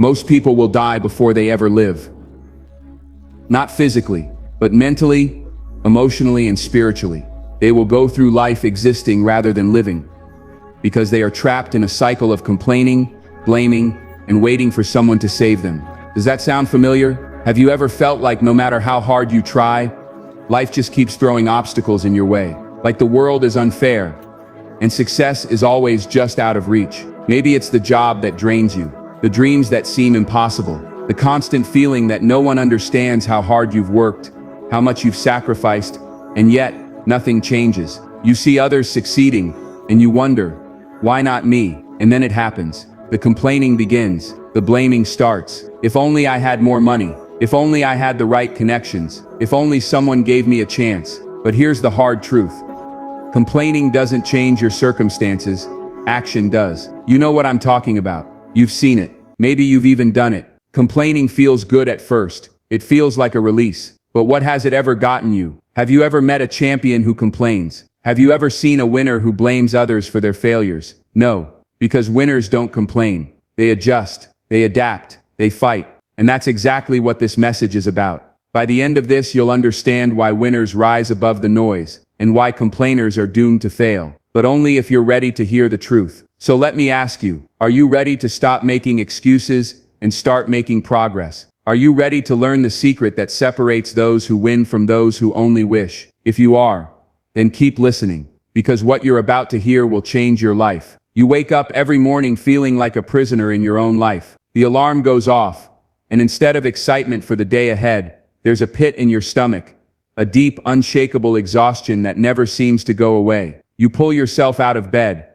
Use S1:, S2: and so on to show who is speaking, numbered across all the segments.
S1: Most people will die before they ever live. Not physically, but mentally, emotionally, and spiritually. They will go through life existing rather than living, because they are trapped in a cycle of complaining, blaming, and waiting for someone to save them. Does that sound familiar? Have you ever felt like no matter how hard you try, life just keeps throwing obstacles in your way? Like the world is unfair, and success is always just out of reach. Maybe it's the job that drains you, the dreams that seem impossible, the constant feeling that no one understands how hard you've worked, how much you've sacrificed, and yet, nothing changes. You see others succeeding, and you wonder, why not me? And then it happens. The complaining begins. The blaming starts. If only I had more money. If only I had the right connections. If only someone gave me a chance. But here's the hard truth. Complaining doesn't change your circumstances. Action does. You know what I'm talking about. You've seen it. Maybe you've even done it. Complaining feels good at first. It feels like a release. But what has it ever gotten you? Have you ever met a champion who complains? Have you ever seen a winner who blames others for their failures? No, because winners don't complain. They adjust, they adapt, they fight. And that's exactly what this message is about. By the end of this, you'll understand why winners rise above the noise, and why complainers are doomed to fail. But only if you're ready to hear the truth. So let me ask you, are you ready to stop making excuses and start making progress? Are you ready to learn the secret that separates those who win from those who only wish? If you are, then keep listening, because what you're about to hear will change your life. You wake up every morning feeling like a prisoner in your own life. The alarm goes off, and instead of excitement for the day ahead, there's a pit in your stomach, a deep, unshakable exhaustion that never seems to go away. You pull yourself out of bed,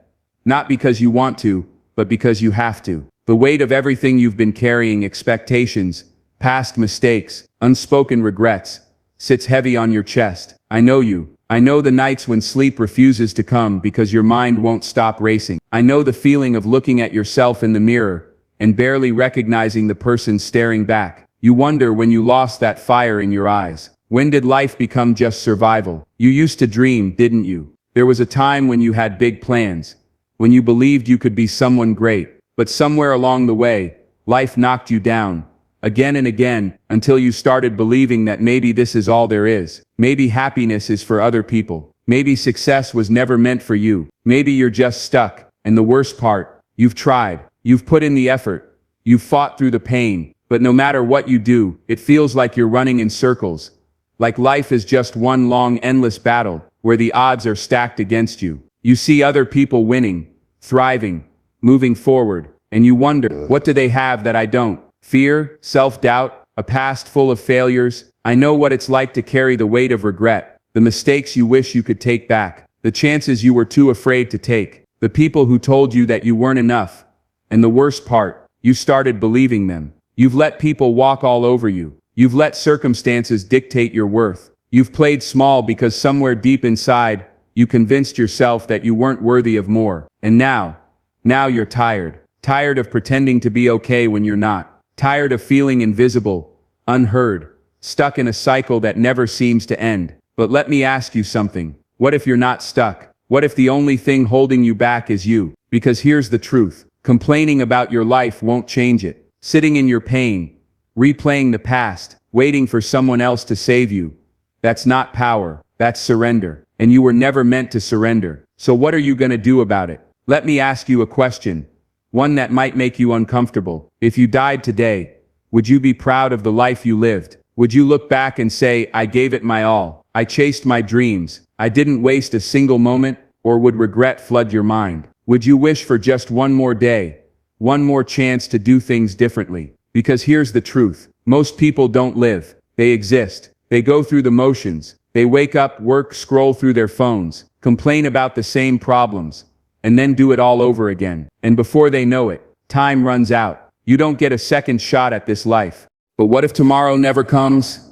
S1: not because you want to, but because you have to. The weight of everything you've been carrying, expectations, past mistakes, unspoken regrets, sits heavy on your chest. I know you. I know the nights when sleep refuses to come because your mind won't stop racing. I know the feeling of looking at yourself in the mirror and barely recognizing the person staring back. You wonder when you lost that fire in your eyes. When did life become just survival? You used to dream, didn't you? There was a time when you had big plans, when you believed you could be someone great. But somewhere along the way, life knocked you down, again and again, until you started believing that maybe this is all there is. Maybe happiness is for other people. Maybe success was never meant for you. Maybe you're just stuck. And the worst part, you've tried. You've put in the effort. You've fought through the pain. But no matter what you do, it feels like you're running in circles. Like life is just one long, endless battle, where the odds are stacked against you. You see other people winning, thriving, moving forward, and you wonder, what do they have that I don't? Fear, self-doubt, a past full of failures. I know what it's like to carry the weight of regret, the mistakes you wish you could take back, the chances you were too afraid to take, the people who told you that you weren't enough. And the worst part, you started believing them. You've let people walk all over you. You've let circumstances dictate your worth. You've played small because somewhere deep inside, you convinced yourself that you weren't worthy of more. And now you're tired. Tired of pretending to be okay when you're not. Tired of feeling invisible, unheard, stuck in a cycle that never seems to end. But let me ask you something. What if you're not stuck? What if the only thing holding you back is you? Because here's the truth. Complaining about your life won't change it. Sitting in your pain, replaying the past, waiting for someone else to save you. That's not power. That's surrender. And you were never meant to surrender. So what are you going to do about it? Let me ask you a question. One that might make you uncomfortable. If you died today, would you be proud of the life you lived? Would you look back and say, I gave it my all. I chased my dreams. I didn't waste a single moment? Or would regret flood your mind? Would you wish for just one more day? One more chance to do things differently? Because here's the truth. Most people don't live. They exist. They go through the motions. They wake up, work, scroll through their phones, complain about the same problems, and then do it all over again. And before they know it, time runs out. You don't get a second shot at this life. But what if tomorrow never comes?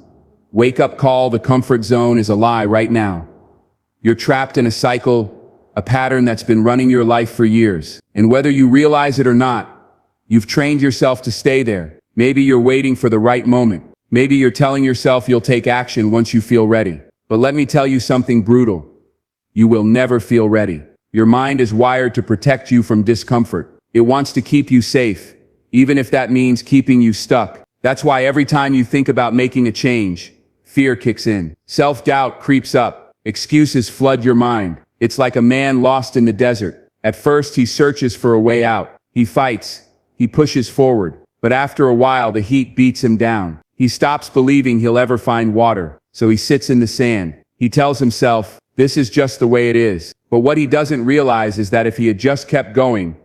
S1: Wake up call, the comfort zone is a lie right now. You're trapped in a cycle, a pattern that's been running your life for years. And whether you realize it or not, you've trained yourself to stay there. Maybe you're waiting for the right moment. Maybe you're telling yourself you'll take action once you feel ready. But let me tell you something brutal. You will never feel ready. Your mind is wired to protect you from discomfort. It wants to keep you safe, even if that means keeping you stuck. That's why every time you think about making a change, fear kicks in. Self-doubt creeps up. Excuses flood your mind. It's like a man lost in the desert. At first he searches for a way out. He fights. He pushes forward. But after a while the heat beats him down. He stops believing he'll ever find water. So he sits in the sand. He tells himself, this is just the way it is. But what he doesn't realize is that if he had just kept going,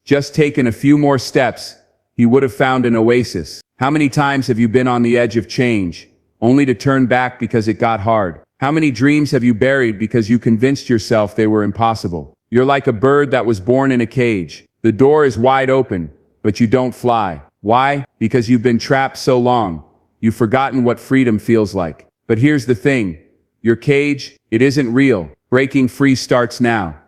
S1: just taken a few more steps, he would have found an oasis. How many times have you been on the edge of change, only to turn back because it got hard? How many dreams have you buried because you convinced yourself they were impossible? You're like a bird that was born in a cage. The door is wide open, but you don't fly. Why? Because you've been trapped so long. You've forgotten what freedom feels like. But here's the thing. Your cage, it isn't real. Breaking free starts now.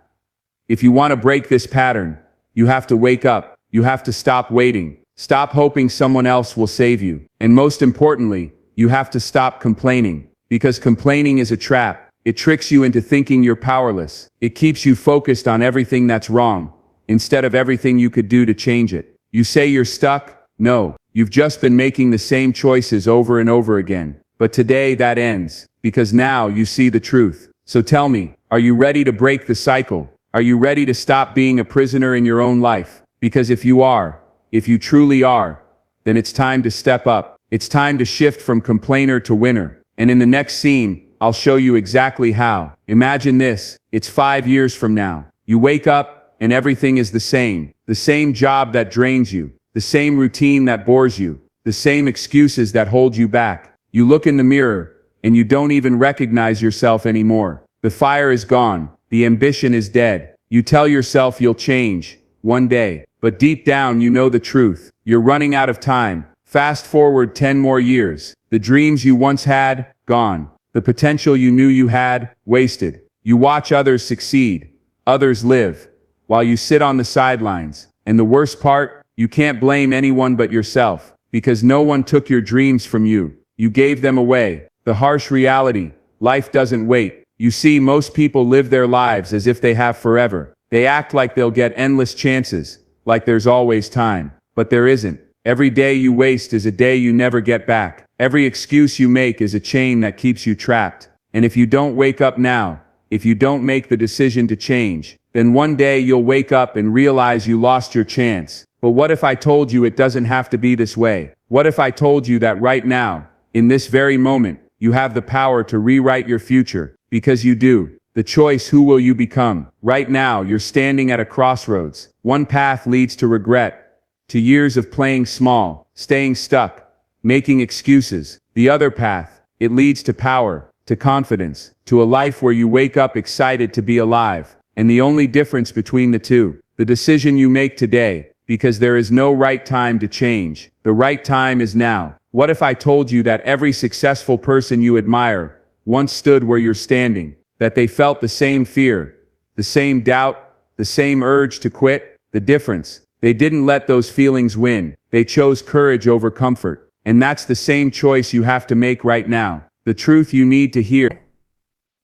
S1: If you want to break this pattern, you have to wake up. You have to stop waiting. Stop hoping someone else will save you. And most importantly, you have to stop complaining. Because complaining is a trap. It tricks you into thinking you're powerless. It keeps you focused on everything that's wrong, instead of everything you could do to change it. You say you're stuck? No. You've just been making the same choices over and over again. But today that ends, because now you see the truth. So tell me, are you ready to break the cycle? Are you ready to stop being a prisoner in your own life? Because if you are, if you truly are, then it's time to step up. It's time to shift from complainer to winner. And in the next scene, I'll show you exactly how. Imagine this, it's 5 years from now. You wake up, and everything is the same. The same job that drains you. The same routine that bores you. The same excuses that hold you back. You look in the mirror, and you don't even recognize yourself anymore. The fire is gone. The ambition is dead. You tell yourself you'll change, one day. But deep down you know the truth. You're running out of time. Fast forward 10 more years. The dreams you once had, gone. The potential you knew you had, wasted. You watch others succeed. Others live. While you sit on the sidelines. And the worst part, you can't blame anyone but yourself. Because no one took your dreams from you. You gave them away. The harsh reality, life doesn't wait. You see, most people live their lives as if they have forever. They act like they'll get endless chances, like there's always time. But there isn't. Every day you waste is a day you never get back. Every excuse you make is a chain that keeps you trapped. And if you don't wake up now, if you don't make the decision to change, then one day you'll wake up and realize you lost your chance. But what if I told you it doesn't have to be this way? What if I told you that right now, in this very moment, you have the power to rewrite your future? Because you do. The choice, who will you become? Right now, you're standing at a crossroads. One path leads to regret, to years of playing small, staying stuck, making excuses. The other path, it leads to power, to confidence, to a life where you wake up excited to be alive. And the only difference between the two, the decision you make today, because there is no right time to change. The right time is now. What if I told you that every successful person you admire once stood where you're standing, that they felt the same fear, the same doubt, the same urge to quit? The difference, they didn't let those feelings win. They chose courage over comfort. And that's the same choice you have to make right now. The truth you need to hear.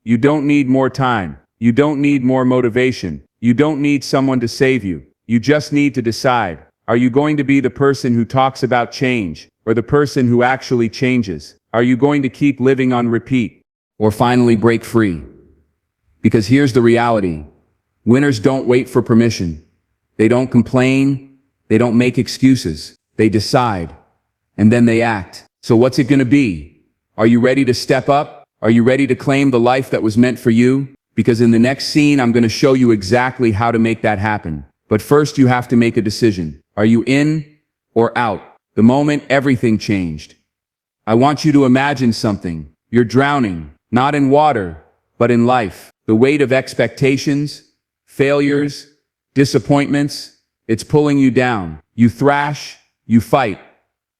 S1: You don't need more time. You don't need more motivation. You don't need someone to save you. You just need to decide. Are you going to be the person who talks about change, or the person who actually changes? Are you going to keep living on repeat, or finally break free? Because here's the reality. Winners don't wait for permission. They don't complain. They don't make excuses. They decide. And then they act. So what's it going to be? Are you ready to step up? Are you ready to claim the life that was meant for you? Because in the next scene, I'm going to show you exactly how to make that happen. But first you have to make a decision. Are you in or out? The moment everything changed. I want you to imagine something. You're drowning, not in water, but in life. The weight of expectations, failures, disappointments, it's pulling you down. You thrash, you fight.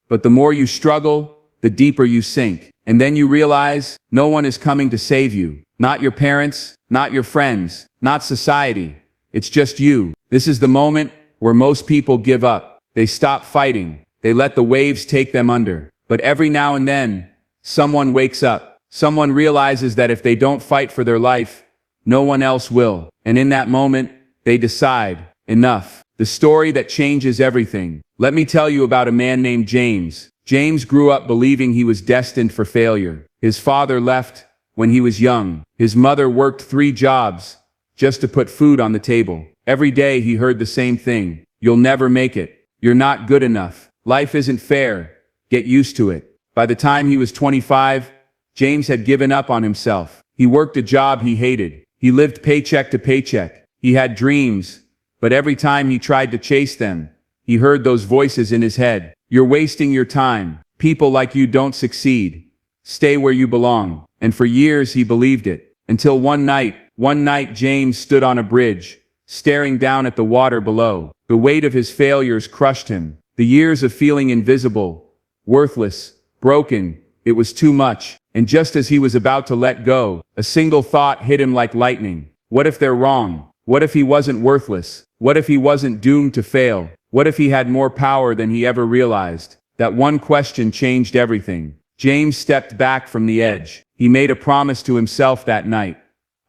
S1: But the more you struggle, the deeper you sink. And then you realize no one is coming to save you. Not your parents, not your friends, not society. It's just you. This is the moment where most people give up. They stop fighting. They let the waves take them under. But every now and then, someone wakes up. Someone realizes that if they don't fight for their life, no one else will. And in that moment, they decide, enough. The story that changes everything. Let me tell you about a man named James. James grew up believing he was destined for failure. His father left when he was young. His mother worked 3 jobs just to put food on the table. Every day he heard the same thing. You'll never make it. You're not good enough. Life isn't fair. Get used to it. By the time he was 25, James had given up on himself. He worked a job he hated. He lived paycheck to paycheck. He had dreams, but every time he tried to chase them, he heard those voices in his head. You're wasting your time. People like you don't succeed. Stay where you belong. And for years he believed it. Until one night James stood on a bridge, staring down at the water below. The weight of his failures crushed him. The years of feeling invisible, worthless, broken, it was too much. And just as he was about to let go, a single thought hit him like lightning. What if they're wrong? What if he wasn't worthless? What if he wasn't doomed to fail? What if he had more power than he ever realized? That one question changed everything. James stepped back from the edge. He made a promise to himself that night.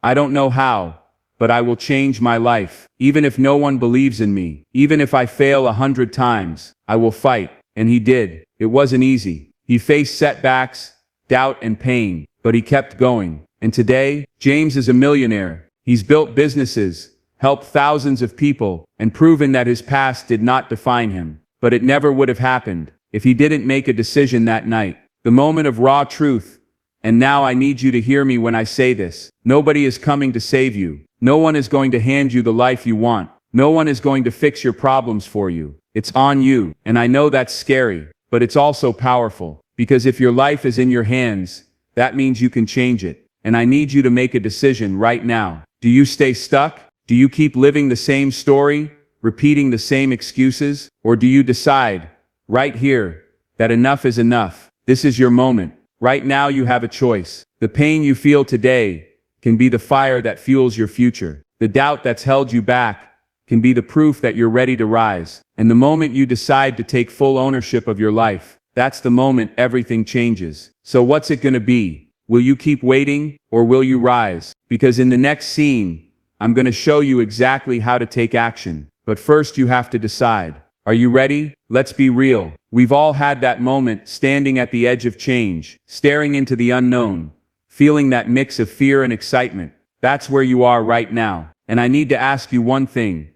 S1: I don't know how, but I will change my life. Even if no one believes in me, even if I fail 100 times, I will fight. And he did. It wasn't easy. He faced setbacks, doubt and pain, but he kept going. And today, James is a millionaire. He's built businesses, helped thousands of people, and proven that his past did not define him. But it never would have happened if he didn't make a decision that night. The moment of raw truth. And now I need you to hear me when I say this. Nobody is coming to save you. No one is going to hand you the life you want. No one is going to fix your problems for you. It's on you. And I know that's scary, but it's also powerful. Because if your life is in your hands, that means you can change it. And I need you to make a decision right now. Do you stay stuck? Do you keep living the same story, repeating the same excuses? Or do you decide, right here, that enough is enough? This is your moment. Right now you have a choice. The pain you feel today can be the fire that fuels your future. The doubt that's held you back can be the proof that you're ready to rise. And the moment you decide to take full ownership of your life, that's the moment everything changes. So what's it gonna be? Will you keep waiting, or will you rise? Because in the next scene, I'm gonna show you exactly how to take action. But first you have to decide. Are you ready? Let's be real. We've all had that moment, standing at the edge of change, staring into the unknown, feeling that mix of fear and excitement. That's where you are right now. And I need to ask you one thing.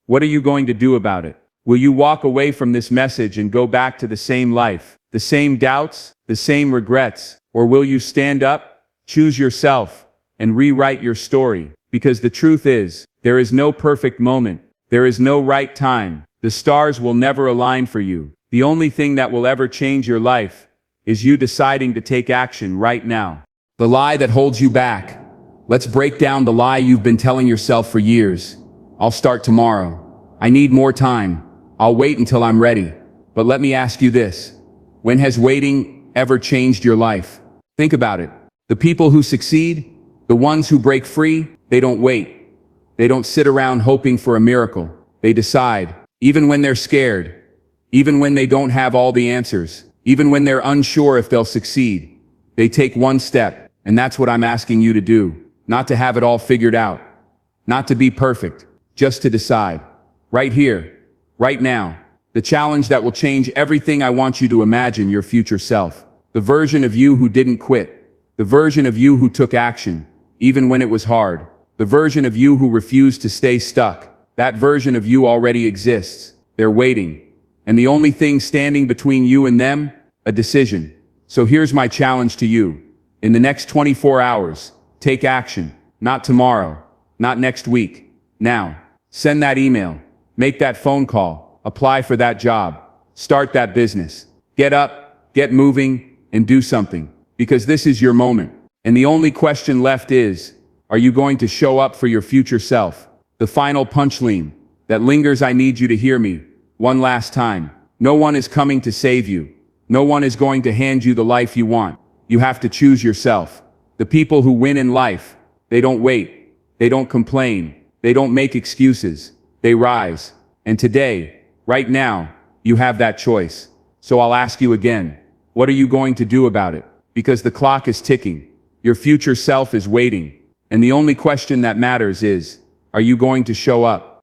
S1: What are you going to do about it? Will you walk away from this message and go back to the same life, the same doubts, the same regrets? Or will you stand up, choose yourself, and rewrite your story? Because the truth is, there is no perfect moment. There is no right time. The stars will never align for you. The only thing that will ever change your life is you deciding to take action right now. The lie that holds you back. Let's break down the lie you've been telling yourself for years. I'll start tomorrow. I need more time. I'll wait until I'm ready. But let me ask you this. When has waiting ever changed your life? Think about it. The people who succeed, the ones who break free, they don't wait. They don't sit around hoping for a miracle. They decide, even when they're scared, even when they don't have all the answers, even when they're unsure if they'll succeed. They take one step, and that's what I'm asking you to do. Not to have it all figured out. Not to be perfect. Just to decide. Right here. Right now. The challenge that will change everything. I want you to imagine your future self. The version of you who didn't quit. The version of you who took action, even when it was hard. The version of you who refused to stay stuck. That version of you already exists. They're waiting. And the only thing standing between you and them, a decision. So here's my challenge to you. In the next 24 hours, take action. Not tomorrow. Not next week. Now. Send that email. Make that phone call. Apply for that job. Start that business. Get up, get moving, and do something. Because this is your moment. And the only question left is, are you going to show up for your future self? The final punchline that lingers. I need you to hear me one last time. No one is coming to save you. No one is going to hand you the life you want. You have to choose yourself. The people who win in life, they don't wait. They don't complain. They don't make excuses. They rise. And today, right now, you have that choice. So I'll ask you again, what are you going to do about it? Because the clock is ticking. Your future self is waiting. And the only question that matters is, are you going to show up?